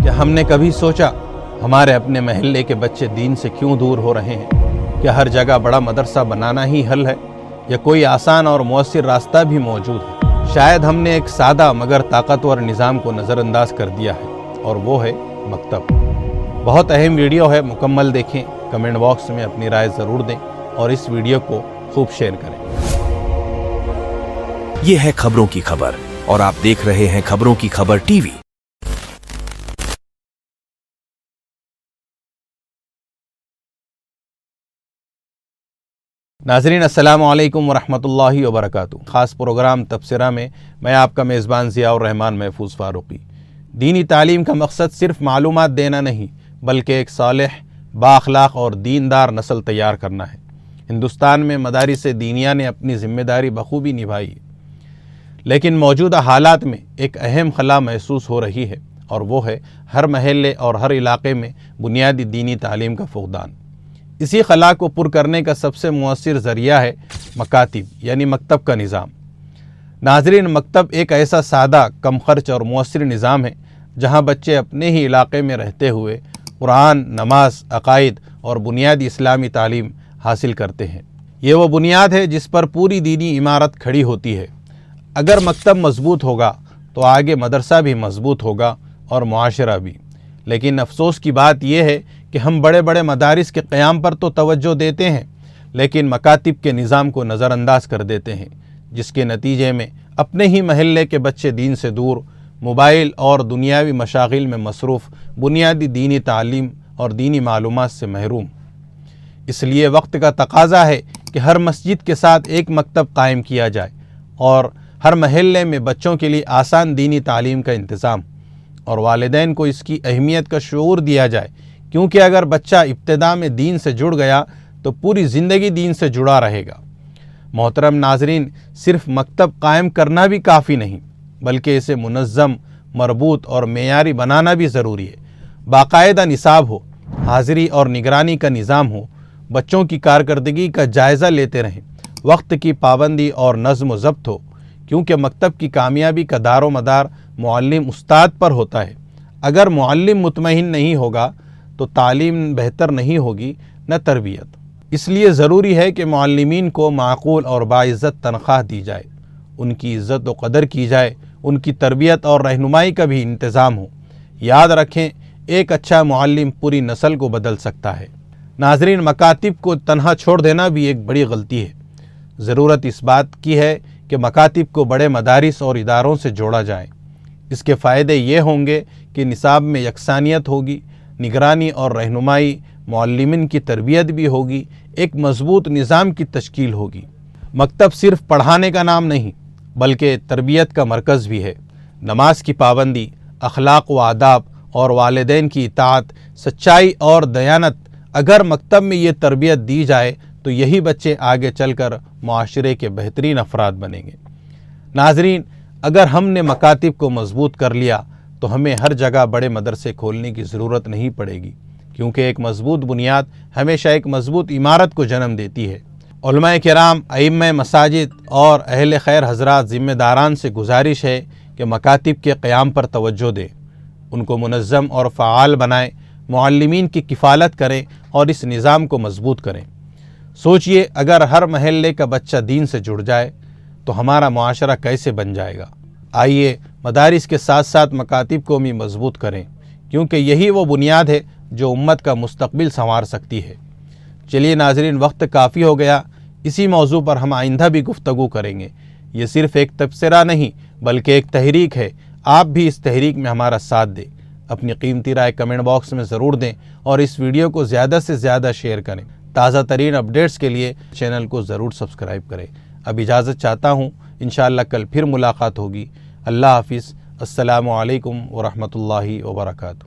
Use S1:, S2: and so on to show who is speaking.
S1: کہ ہم نے کبھی سوچا ہمارے اپنے محلے کے بچے دین سے کیوں دور ہو رہے ہیں؟ کیا ہر جگہ بڑا مدرسہ بنانا ہی حل ہے یا کوئی آسان اور مؤثر راستہ بھی موجود ہے؟ شاید ہم نے ایک سادہ مگر طاقتور نظام کو نظر انداز کر دیا ہے، اور وہ ہے مکتب۔ بہت اہم ویڈیو ہے، مکمل دیکھیں، کمنٹ باکس میں اپنی رائے ضرور دیں اور اس ویڈیو کو خوب شیئر کریں۔
S2: یہ ہے خبروں کی خبر اور آپ دیکھ رہے ہیں خبروں کی خبر ٹی وی۔
S1: ناظرین السلام علیکم ورحمۃ اللہ وبرکاتہ۔ خاص پروگرام تبصرہ میں میں آپ کا میزبان ضیاء الرحمن محفوظ فاروقی۔ دینی تعلیم کا مقصد صرف معلومات دینا نہیں بلکہ ایک صالح، بااخلاق اور دیندار نسل تیار کرنا ہے۔ ہندوستان میں مدارس دینیہ نے اپنی ذمہ داری بخوبی نبھائی ہے، لیکن موجودہ حالات میں ایک اہم خلا محسوس ہو رہی ہے، اور وہ ہے ہر محلے اور ہر علاقے میں بنیادی دینی تعلیم کا فقدان۔ اسی خلا کو پر کرنے کا سب سے مؤثر ذریعہ ہے مکاتب یعنی مکتب کا نظام۔ ناظرین، مکتب ایک ایسا سادہ، کم خرچ اور مؤثر نظام ہے جہاں بچے اپنے ہی علاقے میں رہتے ہوئے قرآن، نماز، عقائد اور بنیادی اسلامی تعلیم حاصل کرتے ہیں۔ یہ وہ بنیاد ہے جس پر پوری دینی عمارت کھڑی ہوتی ہے۔ اگر مکتب مضبوط ہوگا تو آگے مدرسہ بھی مضبوط ہوگا اور معاشرہ بھی۔ لیکن افسوس کی بات یہ ہے کہ ہم بڑے بڑے مدارس کے قیام پر تو توجہ دیتے ہیں، لیکن مکاتب کے نظام کو نظر انداز کر دیتے ہیں، جس کے نتیجے میں اپنے ہی محلے کے بچے دین سے دور، موبائل اور دنیاوی مشاغل میں مصروف، بنیادی دینی تعلیم اور دینی معلومات سے محروم۔ اس لیے وقت کا تقاضا ہے کہ ہر مسجد کے ساتھ ایک مکتب قائم کیا جائے اور ہر محلے میں بچوں کے لیے آسان دینی تعلیم کا انتظام، اور والدین کو اس کی اہمیت کا شعور دیا جائے، کیونکہ اگر بچہ ابتدا میں دین سے جڑ گیا تو پوری زندگی دین سے جڑا رہے گا۔ محترم ناظرین، صرف مکتب قائم کرنا بھی کافی نہیں بلکہ اسے منظم، مربوط اور معیاری بنانا بھی ضروری ہے۔ باقاعدہ نصاب ہو، حاضری اور نگرانی کا نظام ہو، بچوں کی کارکردگی کا جائزہ لیتے رہیں، وقت کی پابندی اور نظم و ضبط ہو، کیونکہ مکتب کی کامیابی کا دار و مدار معلم استاد پر ہوتا ہے۔ اگر معلم مطمئن نہیں ہوگا تو تعلیم بہتر نہیں ہوگی، نہ تربیت۔ اس لیے ضروری ہے کہ معلمین کو معقول اور باعزت تنخواہ دی جائے، ان کی عزت و قدر کی جائے، ان کی تربیت اور رہنمائی کا بھی انتظام ہو۔ یاد رکھیں، ایک اچھا معلم پوری نسل کو بدل سکتا ہے۔ ناظرین، مکاتب کو تنہا چھوڑ دینا بھی ایک بڑی غلطی ہے۔ ضرورت اس بات کی ہے کہ مکاتب کو بڑے مدارس اور اداروں سے جوڑا جائے۔ اس کے فائدے یہ ہوں گے کہ نصاب میں یکسانیت ہوگی، نگرانی اور رہنمائی، معلمین کی تربیت بھی ہوگی، ایک مضبوط نظام کی تشکیل ہوگی۔ مکتب صرف پڑھانے کا نام نہیں بلکہ تربیت کا مرکز بھی ہے۔ نماز کی پابندی، اخلاق و آداب اور والدین کی اطاعت، سچائی اور دیانت، اگر مکتب میں یہ تربیت دی جائے تو یہی بچے آگے چل کر معاشرے کے بہترین افراد بنیں گے۔ ناظرین، اگر ہم نے مکاتب کو مضبوط کر لیا تو ہمیں ہر جگہ بڑے مدرسے کھولنے کی ضرورت نہیں پڑے گی، کیونکہ ایک مضبوط بنیاد ہمیشہ ایک مضبوط عمارت کو جنم دیتی ہے۔ علماء کرام، ائمہ مساجد اور اہل خیر حضرات، ذمہ داران سے گزارش ہے کہ مکاتب کے قیام پر توجہ دیں، ان کو منظم اور فعال بنائیں، معلمین کی کفالت کریں اور اس نظام کو مضبوط کریں۔ سوچئے، اگر ہر محلے کا بچہ دین سے جڑ جائے تو ہمارا معاشرہ کیسے بن جائے گا۔ آئیے مدارس کے ساتھ ساتھ مکاتب کو بھی مضبوط کریں، کیونکہ یہی وہ بنیاد ہے جو امت کا مستقبل سنوار سکتی ہے۔ چلیے ناظرین، وقت کافی ہو گیا، اسی موضوع پر ہم آئندہ بھی گفتگو کریں گے۔ یہ صرف ایک تبصرہ نہیں بلکہ ایک تحریک ہے۔ آپ بھی اس تحریک میں ہمارا ساتھ دیں، اپنی قیمتی رائے کمنٹ باکس میں ضرور دیں اور اس ویڈیو کو زیادہ سے زیادہ شیئر کریں۔ تازہ ترین اپڈیٹس کے لیے چینل کو ضرور سبسکرائب کریں۔ اب اجازت چاہتا ہوں، انشاءاللہ کل پھر ملاقات ہوگی۔ اللہ حافظ۔ السلام علیکم ورحمۃ اللہ وبرکاتہ۔